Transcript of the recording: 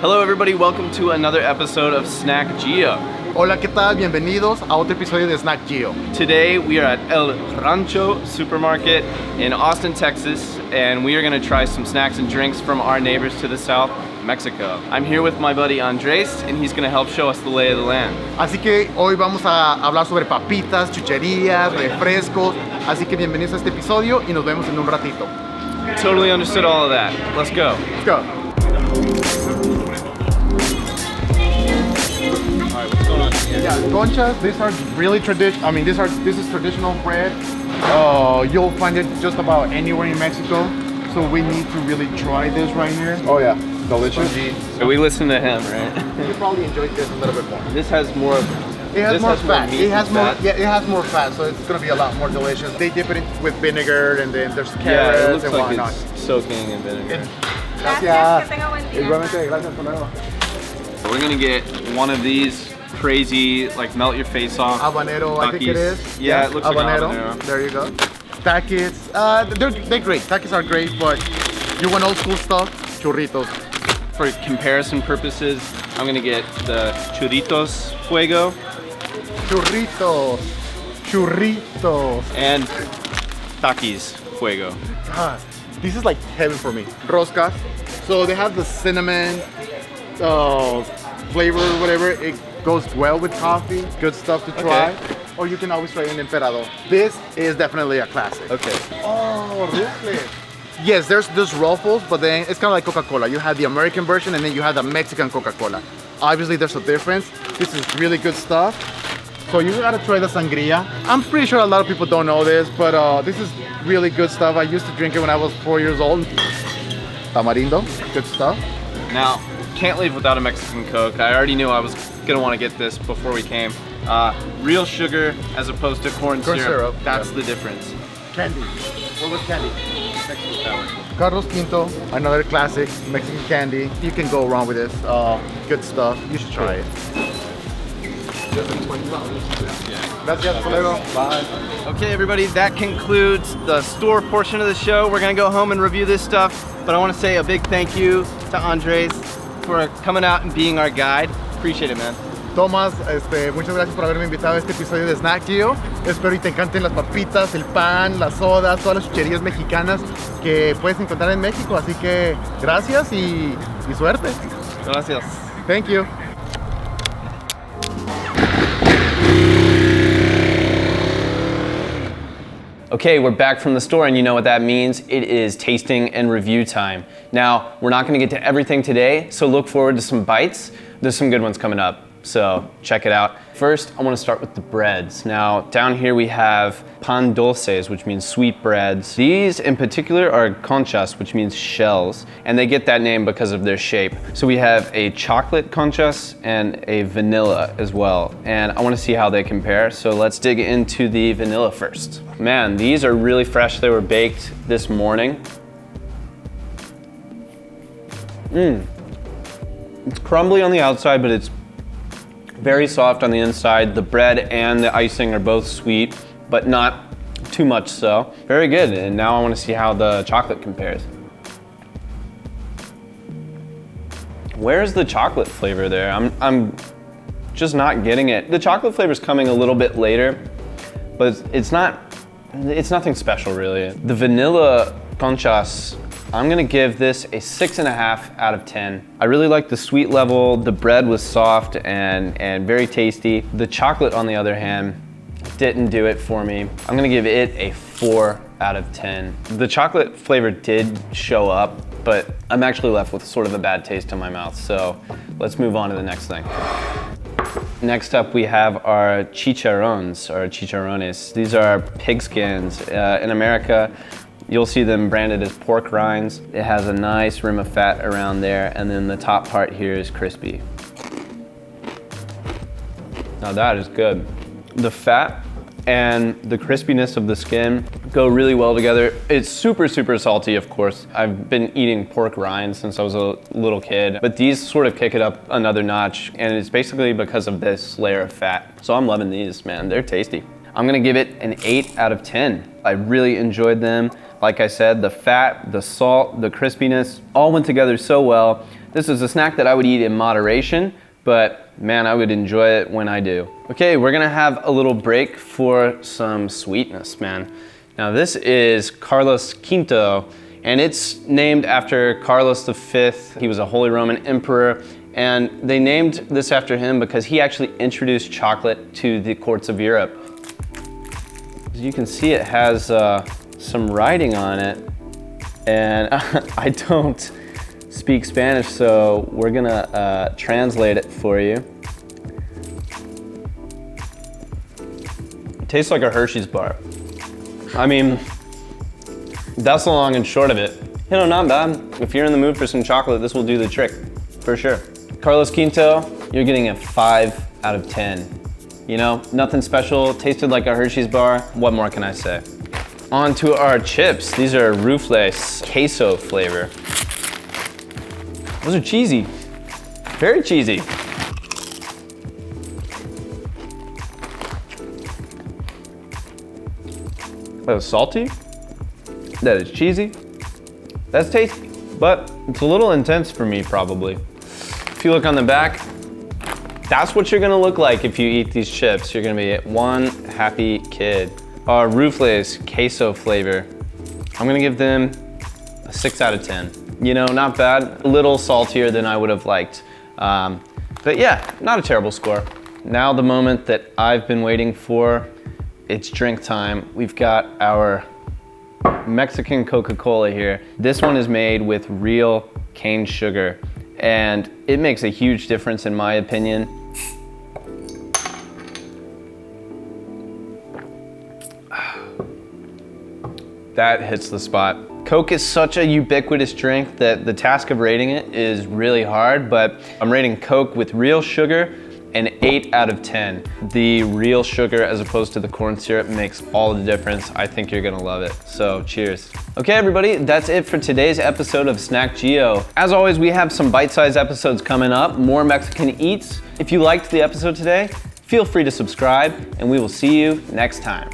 Hello everybody, welcome to another episode of Snack Geo. Hola, ¿qué tal? Bienvenidos a otro episodio de Snack Geo. Today we are at El Rancho supermarket in Austin, Texas, and we are going to try some snacks and drinks from our neighbors to the south, Mexico. I'm here with my buddy Andrés, and he's going to help show us the lay of the land. Así que hoy vamos a hablar sobre papitas, chucherías, refrescos. Así que bienvenidos a este episodio y nos vemos en un ratito. Totally understood all of that. Let's go. Let's go. Alright, what's going on here? Yeah, conchas, these are really traditional. I mean, this is traditional bread. You'll find it just about anywhere in Mexico. So we need to really try this right here. Oh yeah, delicious. So we listen to him, right? You probably enjoyed this a little bit more. This has more of It has more fat. meat It has than more. fat. Yeah, it has more fat, so it's gonna be a lot more delicious. They dip it with vinegar, and then there's Yeah, it carrots looks and like whatnot. it's soaking in vinegar. Gracias. Igualmente, gracias. Hasta luego. We're gonna get one of these crazy, like melt your face off. Habanero, I think it Takis. is. Yeah, it looks habanero. like habanero. There you go. Takis. They're great. Takis are great, but you want old school stuff? Churritos. For comparison purposes, I'm gonna get the churritos fuego Churritos. Churritos. and Takis fuego. God, this is like heaven for me. Roscas. So they have the cinnamon flavor, whatever. It goes well with coffee. Good stuff to try. Okay. Or you can always try an emperador. This is definitely a classic. Okay. Oh, really? Yes, there's Ruffles, but then it's kind of like Coca-Cola. You have the American version and then you have the Mexican Coca-Cola. Obviously, there's a difference. This is really good stuff. So you gotta try the sangria. I'm pretty sure a lot of people don't know this, but this is really good stuff. I used to drink it when I was 4 years old. Tamarindo, good stuff. Now, can't leave without a Mexican Coke. I already knew I was gonna want to get this before we came. Real sugar as opposed to corn syrup. That's the difference. Candy. What was candy? Carlos Quinto, another classic Mexican candy. You can go wrong with this. Good stuff. You should try it. Gracias, hasta luego. Bye. Okay, everybody, that concludes the store portion of the show. We're gonna go home and review this stuff, but I want to say a big thank you to Andrés for coming out and being our guide. Appreciate it, man. Tomás, muchas gracias por haberme invitado a este episodio de Snack Geo. Espero y te encanten las papitas, el pan, las sodas, todas las chucherías mexicanas que puedes encontrar en México. Así que gracias y suerte. Gracias. Thank you. Okay, we're back from the store, and you know what that means. It is tasting and review time. Now, we're not gonna get to everything today, so look forward to some bites. There's some good ones coming up, so check it out. First, I wanna start with the breads. Now, down here we have pan dulces, which means sweet breads. These in particular are conchas, which means shells, and they get that name because of their shape. So we have a chocolate conchas and a vanilla as well, and I wanna see how they compare, so let's dig into the vanilla first. Man, these are really fresh. They were baked this morning. It's crumbly on the outside, but it's very soft on the inside. The bread and the icing are both sweet, but not too much so. Very good, and now I want to see how the chocolate compares. Where's the chocolate flavor there? I'm just not getting it. The chocolate flavor is coming a little bit later, but it's nothing special really. The vanilla conchas, I'm gonna give this a 6.5 out of 10. I really like the sweet level. The bread was soft and very tasty. The chocolate, on the other hand, didn't do it for me. I'm gonna give it a 4 out of 10. The chocolate flavor did show up, but I'm actually left with sort of a bad taste in my mouth. So let's move on to the next thing. Next up, we have our chicharrones, or chicharrones. These are pig skins. In America, you'll see them branded as pork rinds. It has a nice rim of fat around there, and then the top part here is crispy. Now that is good. The fat and the crispiness of the skin go really well together. It's super, super salty, of course. I've been eating pork rinds since I was a little kid, but these sort of kick it up another notch, and it's basically because of this layer of fat. So I'm loving these, man. They're tasty. I'm gonna give it an 8 out of 10. I really enjoyed them. Like I said, the fat, the salt, the crispiness all went together so well. This is a snack that I would eat in moderation, but man, I would enjoy it when I do. Okay, we're gonna have a little break for some sweetness, man. Now this is Carlos Quinto, and it's named after Carlos V. He was a Holy Roman Emperor, and they named this after him because he actually introduced chocolate to the courts of Europe. As you can see, it has some writing on it, and I don't speak Spanish, so we're gonna translate it for you. It tastes like a Hershey's bar. I mean, that's the long and short of it. You know, not bad. If you're in the mood for some chocolate, this will do the trick, for sure. Carlos Quinto, you're getting a 5 out of 10. You know, nothing special, tasted like a Hershey's bar. What more can I say? On to our chips. These are Rufles queso flavor. Those are cheesy, very cheesy. That is salty, that is cheesy, that's tasty, but it's a little intense for me probably. If you look on the back, that's what you're gonna look like if you eat these chips. You're gonna be one happy kid. Our Rufles queso flavor, I'm gonna give them a 6 out of 10. You know, not bad, a little saltier than I would have liked. But yeah, not a terrible score. Now the moment that I've been waiting for, it's drink time. We've got our Mexican Coca-Cola here. This one is made with real cane sugar, and it makes a huge difference in my opinion. That hits the spot. Coke is such a ubiquitous drink that the task of rating it is really hard, but I'm rating Coke with real sugar an 8 out of 10. The real sugar as opposed to the corn syrup makes all the difference. I think you're gonna love it, so cheers. Okay everybody, that's it for today's episode of Snack Geo. As always, we have some bite-sized episodes coming up, more Mexican eats. If you liked the episode today, feel free to subscribe, and we will see you next time.